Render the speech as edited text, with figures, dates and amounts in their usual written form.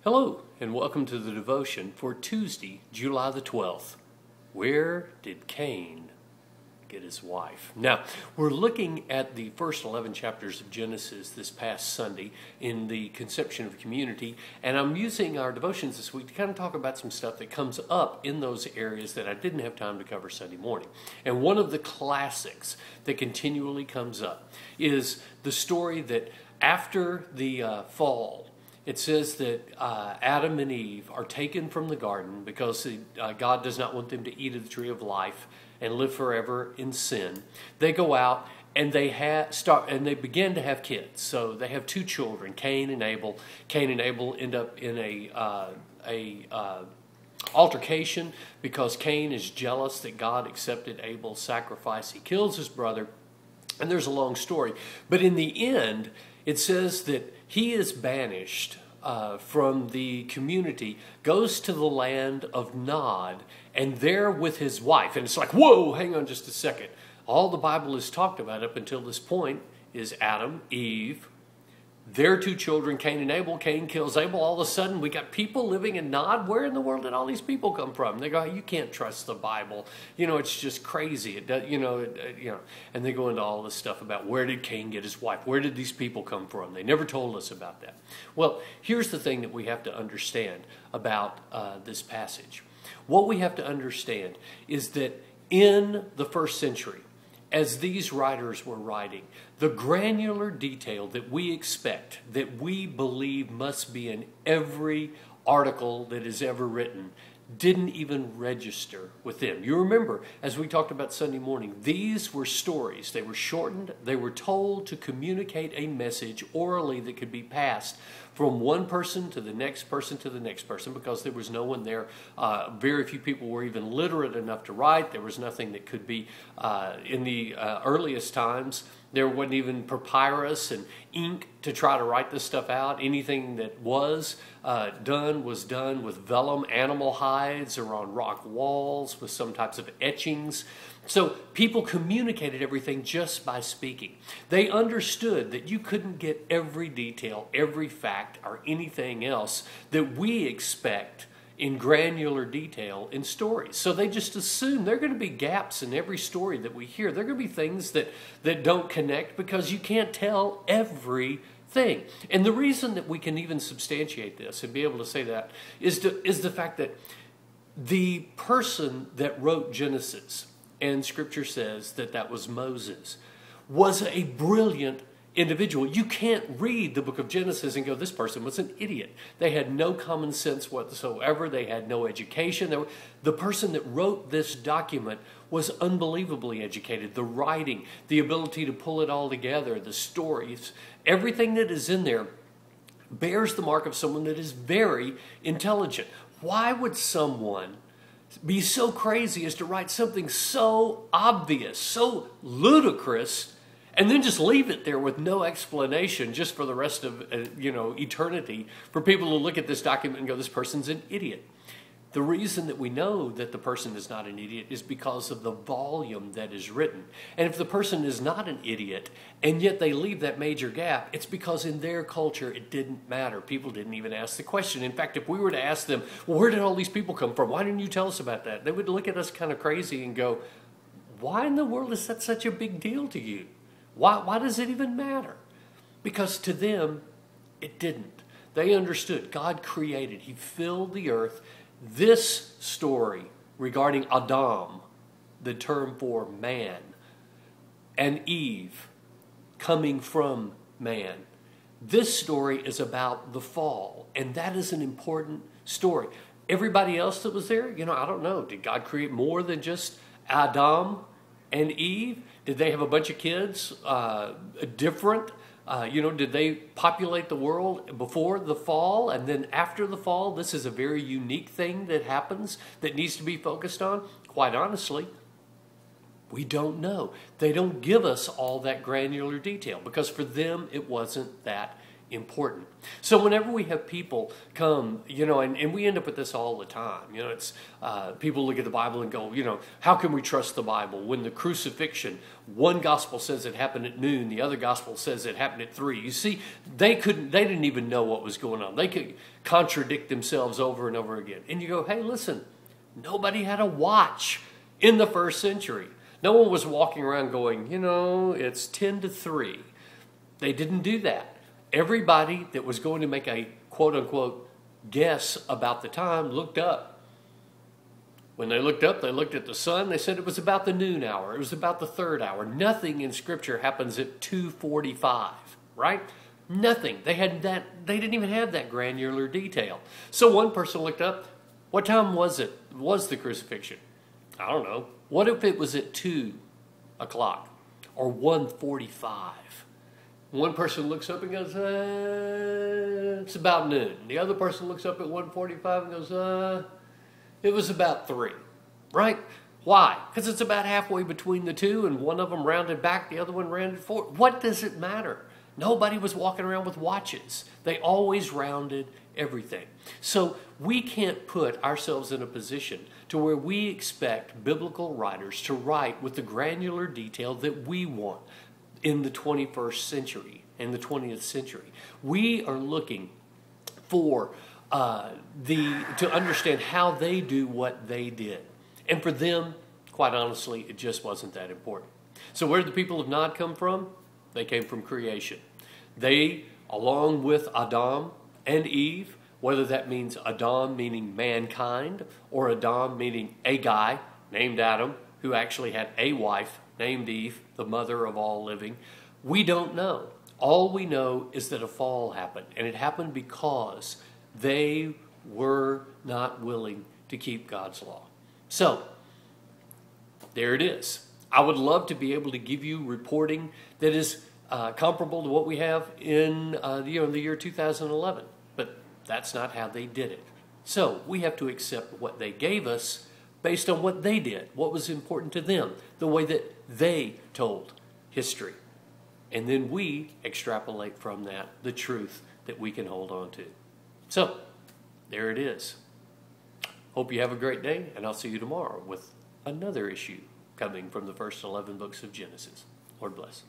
Hello, and welcome to the devotion for Tuesday, July the 12th. Where did Cain get his wife? Now, we're looking at the first 11 chapters of Genesis this past Sunday in the conception of community, and I'm using our devotions this week to kind of talk about some stuff that comes up in those areas that I didn't have time to cover Sunday morning. And one of the classics that continually comes up is the story that after the fall, it says that Adam and Eve are taken from the garden because God does not want them to eat of the tree of life and live forever in sin. They go out and they begin to have kids. So they have two children, Cain and Abel. Cain and Abel end up in a altercation because Cain is jealous that God accepted Abel's sacrifice. He kills his brother, and there's a long story. But in the end, it says that he is banished from the community, goes to the land of Nod, and there with his wife. And it's like, whoa, hang on just a second. All the Bible has talked about up until this point is Adam, Eve, their two children, Cain and Abel. Cain kills Abel. All of a sudden, we got people living in Nod. Where in the world did all these people come from? They go, you can't trust the Bible. You know, it's just crazy. It does, and they go into all this stuff about where did Cain get his wife? Where did these people come from? They never told us about that. Well, here's the thing that we have to understand about this passage. What we have to understand is that in the first century, as these writers were writing, the granular detail that we expect, that we believe must be in every article that is ever written, didn't even register with them. You remember, as we talked about Sunday morning, these were stories. They were shortened. They were told to communicate a message orally that could be passed from one person to the next person to the next person, because there was no one there. Very few people were even literate enough to write. There was nothing that could be, in the earliest times, there wasn't even papyrus and ink to try to write this stuff out. Anything that was done with vellum animal hides or on rock walls with some types of etchings. So people communicated everything just by speaking. They understood that you couldn't get every detail, every fact, or anything else that we expect in granular detail in stories. So they just assume there are going to be gaps in every story that we hear. There are going to be things that don't connect because you can't tell everything. And the reason that we can even substantiate this and be able to say that is the fact that the person that wrote Genesis, and Scripture says that that was Moses, was a brilliant individual. You can't read the book of Genesis and go, this person was an idiot. They had no common sense whatsoever. They had no education. The person that wrote this document was unbelievably educated. The writing, the ability to pull it all together, the stories, everything that is in there bears the mark of someone that is very intelligent. Why would someone be so crazy as to write something so obvious, so ludicrous, and then just leave it there with no explanation just for the rest of eternity for people to look at this document and go, this person's an idiot? The reason that we know that the person is not an idiot is because of the volume that is written. And if the person is not an idiot and yet they leave that major gap, it's because in their culture it didn't matter. People didn't even ask the question. In fact, if we were to ask them, well, where did all these people come from? Why didn't you tell us about that? They would look at us kind of crazy and go, why in the world is that such a big deal to you? Why does it even matter? Because to them, it didn't. They understood God created. He filled the earth. This story regarding Adam, the term for man, and Eve coming from man, this story is about the fall, and that is an important story. Everybody else that was there, I don't know. Did God create more than just Adam and Eve? Did they have a bunch of kids different? Did they populate the world before the fall and then after the fall? This is a very unique thing that happens that needs to be focused on. Quite honestly, we don't know. They don't give us all that granular detail because for them it wasn't that important. So whenever we have people come, and we end up with this all the time, it's people look at the Bible and go, how can we trust the Bible when the crucifixion, one gospel says it happened at noon, the other gospel says it happened at 3. You see, they didn't even know what was going on. They could contradict themselves over and over again. And you go, hey, listen, nobody had a watch in the first century. No one was walking around going, it's 10 to 3. They didn't do that. Everybody that was going to make a quote-unquote guess about the time looked up. When they looked up, they looked at the sun. They said it was about the noon hour. It was about the 3rd hour. Nothing in Scripture happens at 2:45, right? Nothing. They didn't even have that granular detail. So one person looked up. What time was the crucifixion? I don't know. What if it was at 2 o'clock or 1:45? One person looks up and goes, it's about noon. The other person looks up at 1:45 and goes, it was about 3, right? Why? Because it's about halfway between the two, and one of them rounded back, the other one rounded forward. What does it matter? Nobody was walking around with watches. They always rounded everything. So we can't put ourselves in a position to where we expect biblical writers to write with the granular detail that we want in the 21st century and the 20th century. We are looking for to understand how they do what they did. And for them, quite honestly, it just wasn't that important. So where did the people of Nod come from? They came from creation. They, along with Adam and Eve, whether that means Adam meaning mankind or Adam meaning a guy named Adam who actually had a wife named Eve, the mother of all living, we don't know. All we know is that a fall happened, and it happened because they were not willing to keep God's law. So, there it is. I would love to be able to give you reporting that is comparable to what we have in the year 2011, but that's not how they did it. So, we have to accept what they gave us based on what they did, what was important to them, the way that they told history. And then we extrapolate from that the truth that we can hold on to. So, there it is. Hope you have a great day, and I'll see you tomorrow with another issue coming from the first 11 books of Genesis. Lord bless.